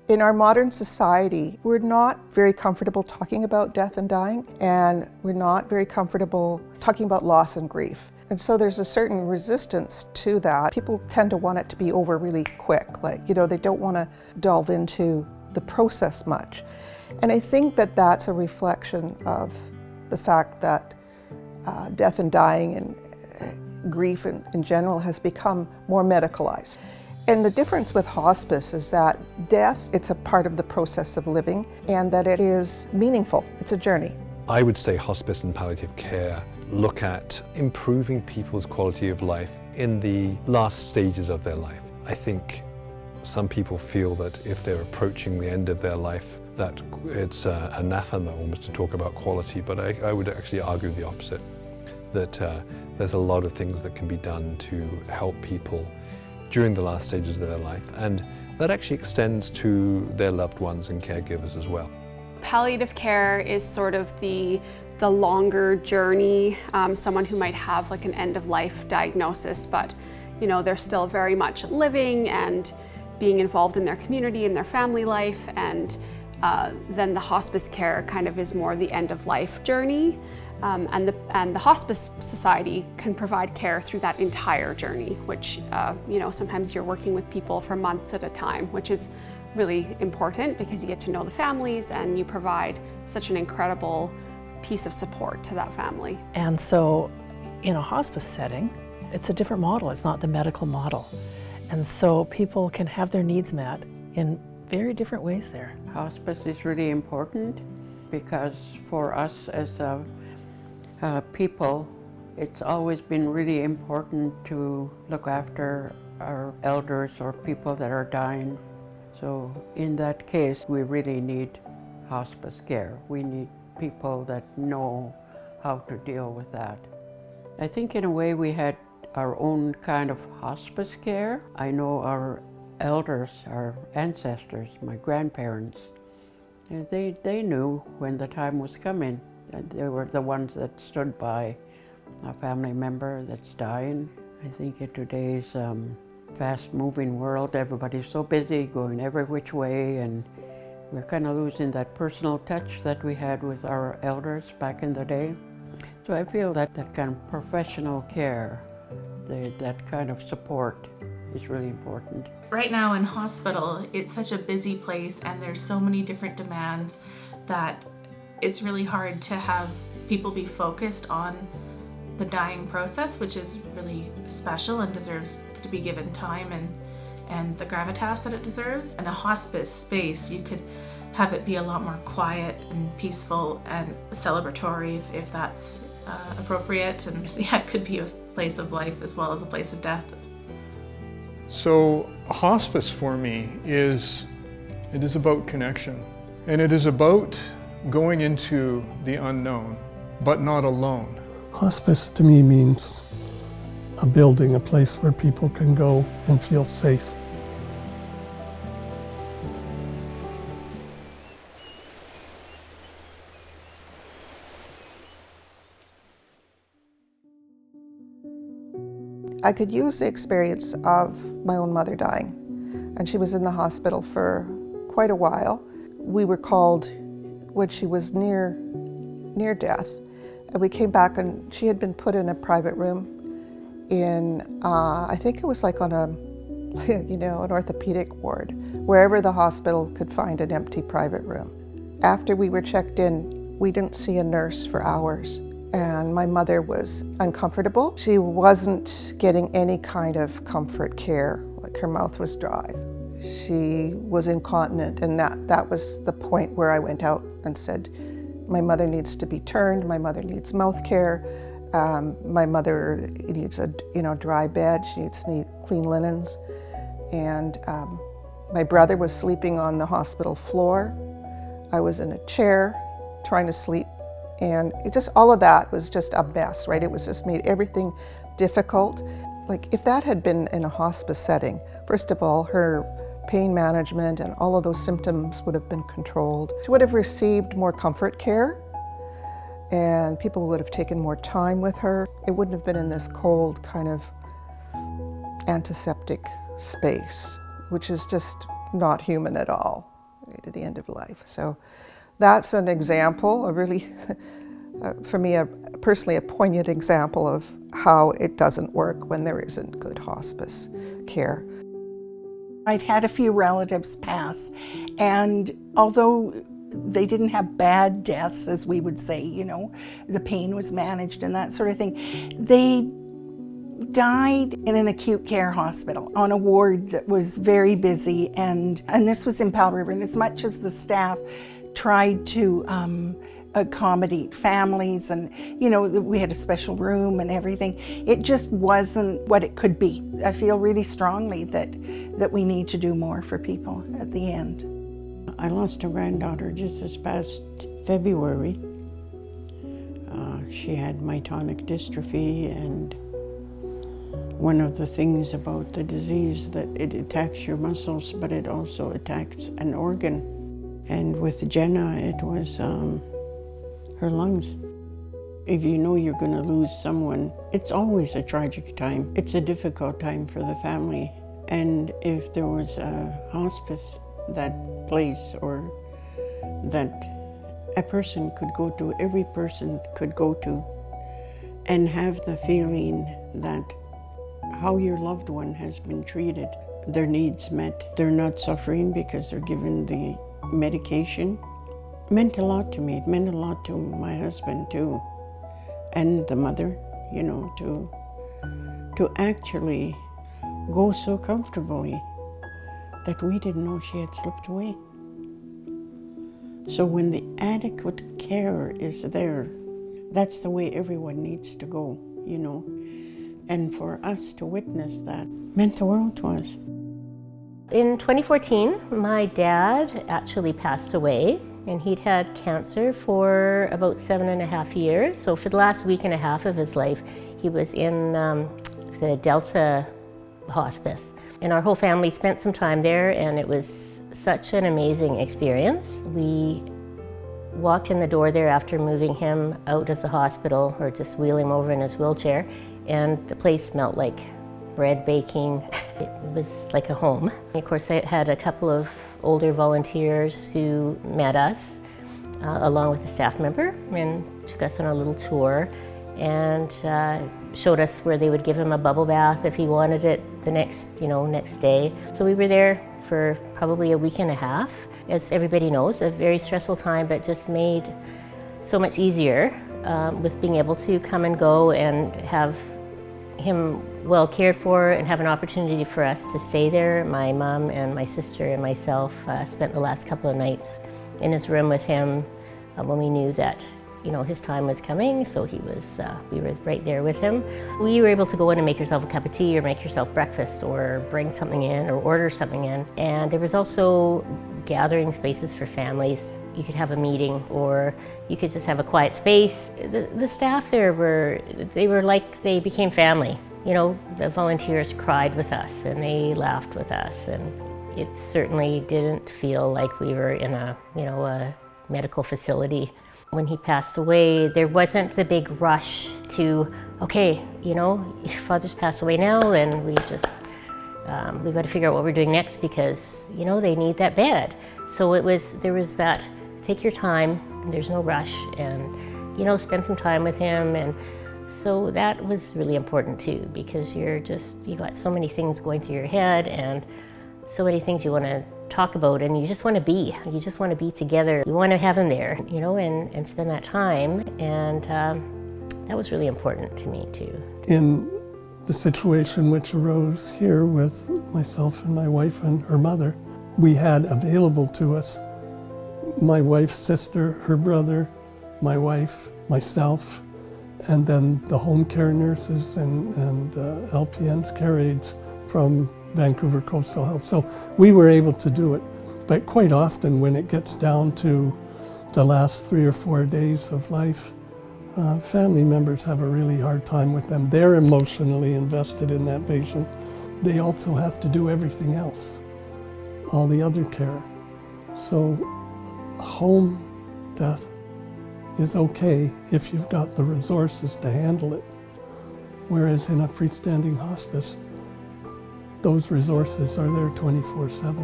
In our modern society, we're not very comfortable talking about death and dying, and we're not very comfortable talking about loss and grief. And so there's a certain resistance to that. People tend to want it to be over really quick, they don't want to delve into the process much. And I think that that's a reflection of the fact that death and dying and grief in general has become more medicalized. And the difference with hospice is that death, it's a part of the process of living, and that it is meaningful. It's a journey. I would say hospice and palliative care look at improving people's quality of life in the last stages of their life. I think some people feel that if they're approaching the end of their life, that it's anathema almost to talk about quality, but I would actually argue the opposite, that there's a lot of things that can be done to help people during the last stages of their life, and that actually extends to their loved ones and caregivers as well. Palliative care is sort of the longer journey, someone who might have like an end-of-life diagnosis, but they're still very much living and being involved in their community and their family life, and then the hospice care kind of is more the end-of-life journey. And the Hospice Society can provide care through that entire journey, which, sometimes you're working with people for months at a time, which is really important because you get to know the families and you provide such an incredible piece of support to that family. And so in a hospice setting, it's a different model. It's not the medical model. And so people can have their needs met in very different ways there. Hospice is really important because for us as people, it's always been really important to look after our elders or people that are dying. So in that case, we really need hospice care. We need people that know how to deal with that. I think in a way we had our own kind of hospice care. I know our elders, our ancestors, my grandparents, and they knew when the time was coming. And they were the ones that stood by a family member that's dying. I think in today's fast-moving world, everybody's so busy, going every which way, and we're kind of losing that personal touch that we had with our elders back in the day. So I feel that that kind of professional care, that kind of support is really important. Right now in hospital, it's such a busy place and there's so many different demands that it's really hard to have people be focused on the dying process, which is really special and deserves to be given time and the gravitas that it deserves. In a hospice space, you could have it be a lot more quiet and peaceful and celebratory if that's appropriate. And yeah, it could be a place of life as well as a place of death. So hospice for me is about connection, and it is about going into the unknown, but not alone. Hospice to me means a building, a place where people can go and feel safe. I could use the experience of my own mother dying, and she was in the hospital for quite a while. We were called when she was near death, and we came back and she had been put in a private room in, I think it was like on an orthopedic ward, wherever the hospital could find an empty private room. After we were checked in, we didn't see a nurse for hours. And my mother was uncomfortable. She wasn't getting any kind of comfort care, like her mouth was dry. She was incontinent, and that was the point where I went out and said, my mother needs to be turned, my mother needs mouth care, my mother needs a dry bed, she needs clean linens. And my brother was sleeping on the hospital floor. I was in a chair trying to sleep. And all of that was just a mess, right? It was just made everything difficult. Like if that had been in a hospice setting, first of all, her pain management and all of those symptoms would have been controlled. She would have received more comfort care, and people would have taken more time with her. It wouldn't have been in this cold kind of antiseptic space, which is just not human at all. to the end of life. So that's an example, a really, for me, personally, a poignant example of how it doesn't work when there isn't good hospice care. I'd had a few relatives pass, and although they didn't have bad deaths, as we would say, you know, the pain was managed and that sort of thing, they died in an acute care hospital on a ward that was very busy, and this was in Powell River. And as much as the staff tried to accommodate families, and you know, we had a special room and everything, it just wasn't what it could be. I feel really strongly that we need to do more for people at the end. I lost a granddaughter just this past February. She had myotonic dystrophy, and one of the things about the disease that it attacks your muscles, but it also attacks an organ. And with Jenna, it was her lungs. If you know you're going to lose someone, it's always a tragic time. It's a difficult time for the family. And if there was a hospice, that place, or that a person could go to, every person could go to, and have the feeling that how your loved one has been treated, their needs met, they're not suffering because they're given the medication, meant a lot to me. It meant a lot to my husband too, and the mother, you know, to actually go so comfortably that we didn't know she had slipped away. So when the adequate care is there, that's the way everyone needs to go, you know. And for us to witness that meant the world to us. In 2014, my dad actually passed away, and he'd had cancer for about 7.5 years. So for the last week and a half of his life, he was in the Delta hospice. And our whole family spent some time there, and it was such an amazing experience. We walked in the door there after moving him out of the hospital, or just wheeling him over in his wheelchair, and the place smelled like bread baking. It was like a home. Of course, I had a couple of older volunteers who met us, along with a staff member, and took us on a little tour, and showed us where they would give him a bubble bath if he wanted it the next day. So we were there for probably a week and a half. As everybody knows, a very stressful time, but just made so much easier with being able to come and go and have him well cared for, and have an opportunity for us to stay there. My mom and my sister and myself spent the last couple of nights in his room with him when we knew that his time was coming, so we were right there with him. We were able to go in and make yourself a cup of tea, or make yourself breakfast, or bring something in, or order something in. And there was also gathering spaces for families. You could have a meeting, or you could just have a quiet space. The staff there were like they became family. The volunteers cried with us, and they laughed with us, and it certainly didn't feel like we were in a medical facility. When he passed away, there wasn't the big rush to, okay, your father's passed away now, and we've got to figure out what we're doing next, because they need that bed. So there was that, take your time, there's no rush, and spend some time with him. And so that was really important too, because you got so many things going through your head, and so many things you want to talk about, and you just want to be together. You want to have him there, and spend that time, and that was really important to me too. In the situation which arose here with myself and my wife and her mother, we had available to us my wife's sister, her brother, my wife, myself, and then the home care nurses and LPNs, care aides from Vancouver Coastal Health. So we were able to do it. But quite often when it gets down to the last 3 or 4 days of life, family members have a really hard time with them. They're emotionally invested in that patient. They also have to do everything else, all the other care. So home death is okay if you've got the resources to handle it. Whereas in a freestanding hospice, those resources are there 24/7.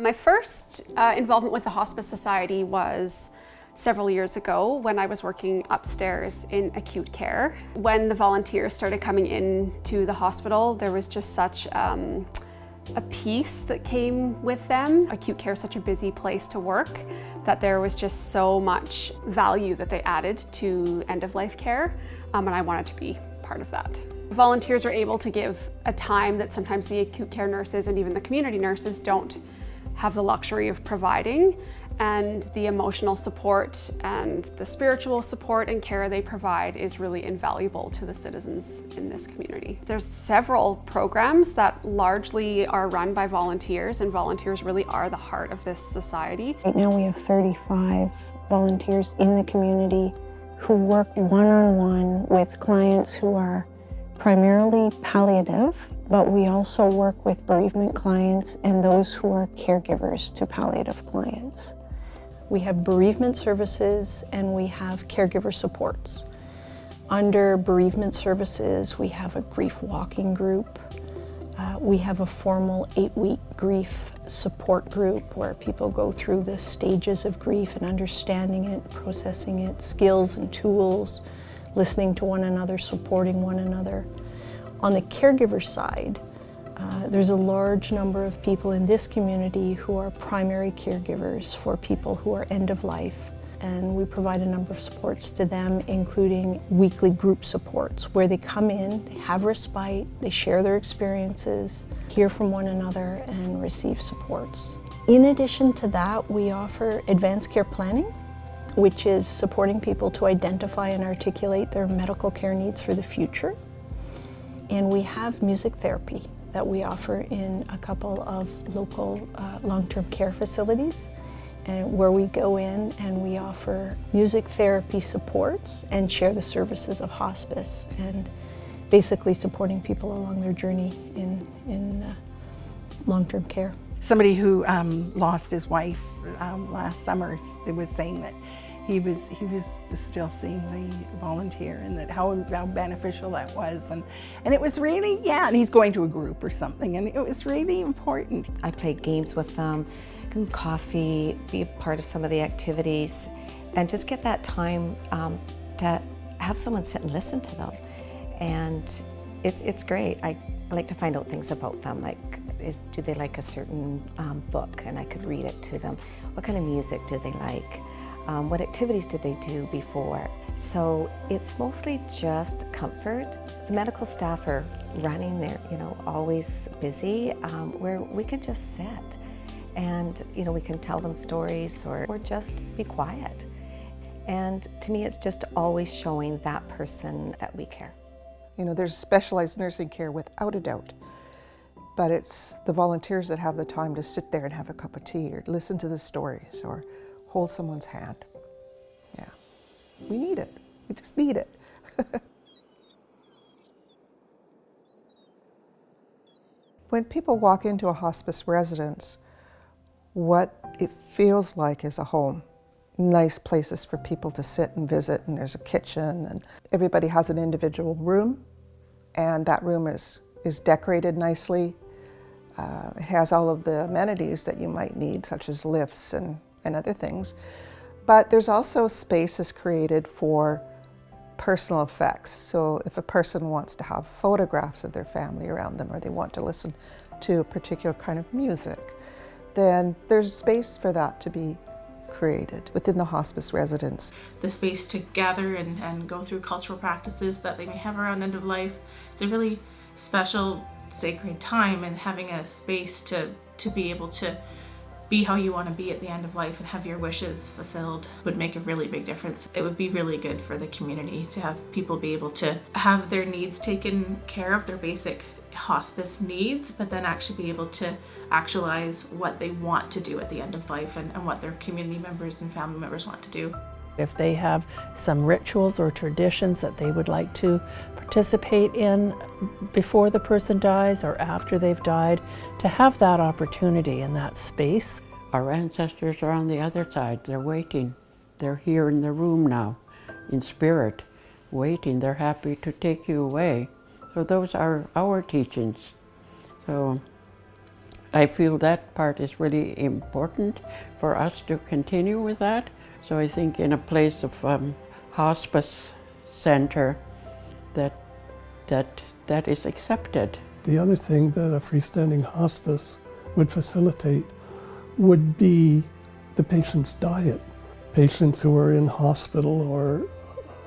My first involvement with the Hospice Society was several years ago when I was working upstairs in acute care. When the volunteers started coming into the hospital, there was just such a peace that came with them. Acute care is such a busy place to work that there was just so much value that they added to end-of-life care, and I wanted to be part of that. Volunteers are able to give a time that sometimes the acute care nurses and even the community nurses don't have the luxury of providing, and the emotional support and the spiritual support and care they provide is really invaluable to the citizens in this community. There's several programs that largely are run by volunteers, and volunteers really are the heart of this society. Right now we have 35 volunteers in the community who work one-on-one with clients who are primarily palliative, but we also work with bereavement clients and those who are caregivers to palliative clients. We have bereavement services and we have caregiver supports. Under bereavement services, we have a grief walking group. We have a formal 8-week grief support group where people go through the stages of grief and understanding it, processing it, skills and tools, listening to one another, supporting one another. On the caregiver side, there's a large number of people in this community who are primary caregivers for people who are end of life, and we provide a number of supports to them, including weekly group supports where they come in, they have respite, they share their experiences, hear from one another, and receive supports. In addition to that, we offer advanced care planning, which is supporting people to identify and articulate their medical care needs for the future. And we have music therapy that we offer in a couple of local long-term care facilities, and where we go in and we offer music therapy supports and share the services of hospice, and basically supporting people along their journey in long-term care. Somebody who lost his wife last summer was saying that he was still seeing the volunteer, and that how beneficial that was, and it was really, yeah, and he's going to a group or something, and it was really important. I played games with them, and coffee, be a part of some of the activities, and just get that time to have someone sit and listen to them. And it's great. I like to find out things about them, like do they like a certain book, and I could read it to them. What kind of music do they like? What activities did they do before? So it's mostly just comfort. The medical staff are running, they're always busy, where we can just sit and we can tell them stories or just be quiet. And to me, it's just always showing that person that we care. There's specialized nursing care without a doubt, but it's the volunteers that have the time to sit there and have a cup of tea or listen to the stories or hold someone's hand. Yeah, we need it. We just need it. When people walk into a hospice residence, what it feels like is a home. Nice places for people to sit and visit, and there's a kitchen, and everybody has an individual room, and that room is decorated nicely. It has all of the amenities that you might need, such as lifts and other things. But there's also spaces created for personal effects. So if a person wants to have photographs of their family around them, or they want to listen to a particular kind of music, then there's space for that to be created within the hospice residence. The space to gather and go through cultural practices that they may have around end of life. It's a really special, sacred time, and having a space to be able to be how you want to be at the end of life and have your wishes fulfilled would make a really big difference. It would be really good for the community to have people be able to have their needs taken care of, their basic hospice needs, but then actually be able to actualize what they want to do at the end of life and what their community members and family members want to do. If they have some rituals or traditions that they would like to participate in before the person dies or after they've died, to have that opportunity and that space. Our ancestors are on the other side. They're waiting. They're here in the room now, in spirit, waiting. They're happy to take you away. So those are our teachings. So I feel that part is really important for us to continue with that. So I think in a place of hospice center that is accepted. The other thing that a freestanding hospice would facilitate would be the patient's diet. Patients who are in hospital or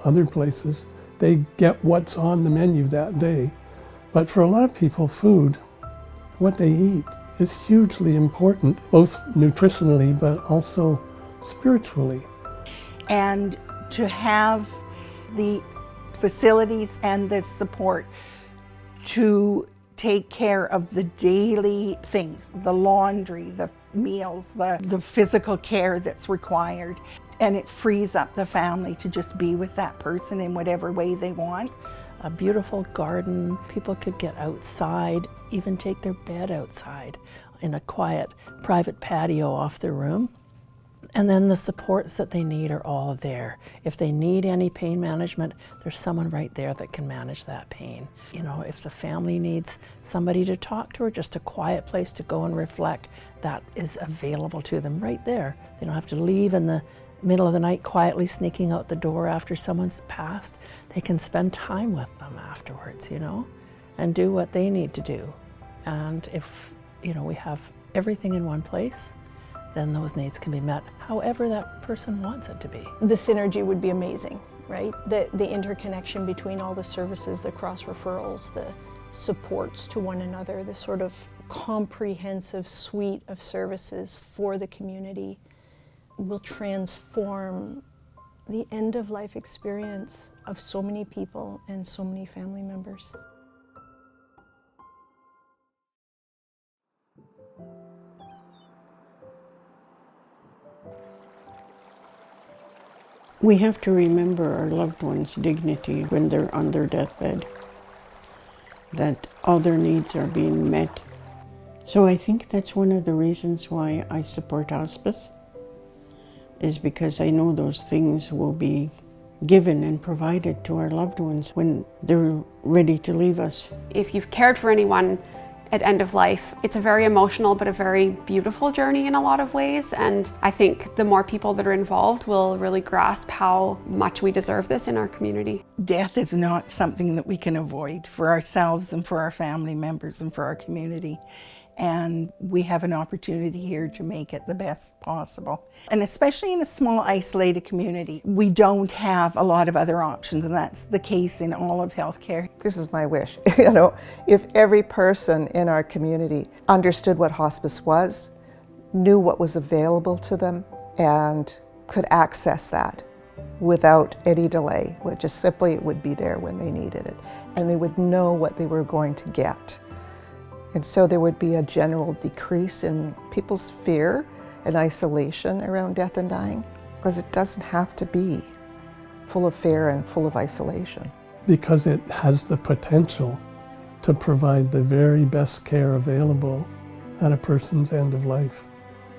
other places, they get what's on the menu that day. But for a lot of people, food, what they eat, is hugely important, both nutritionally but also spiritually. And to have the facilities and the support to take care of the daily things, the laundry, the meals, the physical care that's required. And it frees up the family to just be with that person in whatever way they want. A beautiful garden, people could get outside, even take their bed outside in a quiet private patio off their room. And then the supports that they need are all there. If they need any pain management, there's someone right there that can manage that pain. You know, if the family needs somebody to talk to or just a quiet place to go and reflect, that is available to them right there. They don't have to leave in the middle of the night quietly sneaking out the door after someone's passed. They can spend time with them afterwards, you know, and do what they need to do. And if, you know, we have everything in one place, then those needs can be met however that person wants it to be. The synergy would be amazing, right? The interconnection between all the services, the cross referrals, the supports to one another, the sort of comprehensive suite of services for the community will transform the end-of-life experience of so many people and so many family members. We have to remember our loved ones' dignity when they're on their deathbed, that all their needs are being met. So I think that's one of the reasons why I support hospice, is because I know those things will be given and provided to our loved ones when they're ready to leave us. If you've cared for anyone at end of life, it's a very emotional but a very beautiful journey in a lot of ways, and I think the more people that are involved will really grasp how much we deserve this in our community. Death is not something that we can avoid for ourselves and for our family members and for our community. And we have an opportunity here to make it the best possible. And especially in a small, isolated community, we don't have a lot of other options, and that's the case in all of healthcare. This is my wish. You know, if every person in our community understood what hospice was, knew what was available to them, and could access that without any delay, just simply it would be there when they needed it, and they would know what they were going to get. And so there would be a general decrease in people's fear and isolation around death and dying, because it doesn't have to be full of fear and full of isolation. Because it has the potential to provide the very best care available at a person's end of life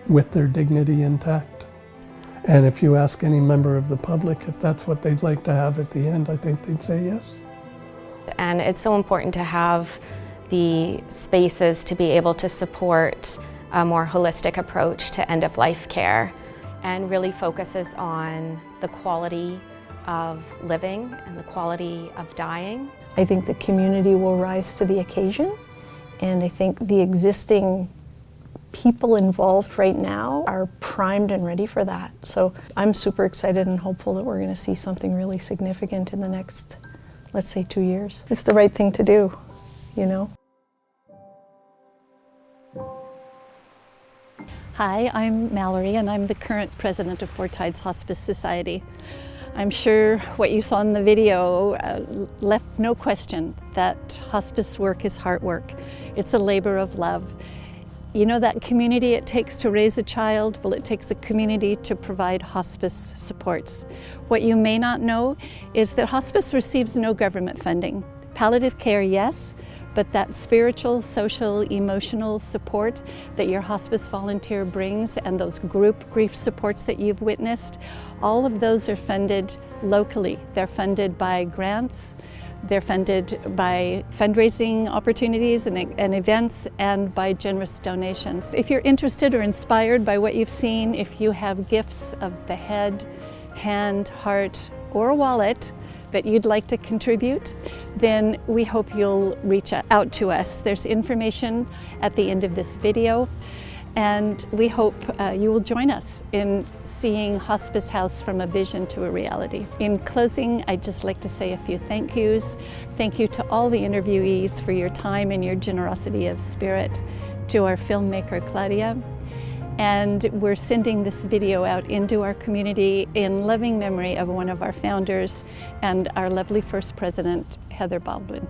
with their dignity intact. And if you ask any member of the public if that's what they'd like to have at the end, I think they'd say yes. And it's so important to have the spaces to be able to support a more holistic approach to end-of-life care, and really focuses on the quality of living and the quality of dying. I think the community will rise to the occasion, and I think the existing people involved right now are primed and ready for that. So I'm super excited and hopeful that we're going to see something really significant in the next, let's say, 2 years. It's the right thing to do, you know? Hi, I'm Mallory, and I'm the current president of Four Tides Hospice Society. I'm sure what you saw in the video left no question that hospice work is heart work. It's a labor of love. You know that community it takes to raise a child? Well, it takes a community to provide hospice supports. What you may not know is that hospice receives no government funding. Palliative care, yes, but that spiritual, social, emotional support that your hospice volunteer brings and those group grief supports that you've witnessed, all of those are funded locally. They're funded by grants They're funded by fundraising opportunities and events and by generous donations. If you're interested or inspired by what you've seen, if you have gifts of the head, hand, heart, or a wallet that you'd like to contribute, then we hope you'll reach out to us. There's information at the end of this video, and we hope you will join us in seeing Hospice House from a vision to a reality. In closing, I'd just like to say a few thank yous. Thank you to all the interviewees for your time and your generosity of spirit, to our filmmaker Claudia, and we're sending this video out into our community in loving memory of one of our founders and our lovely first president, Heather Baldwin.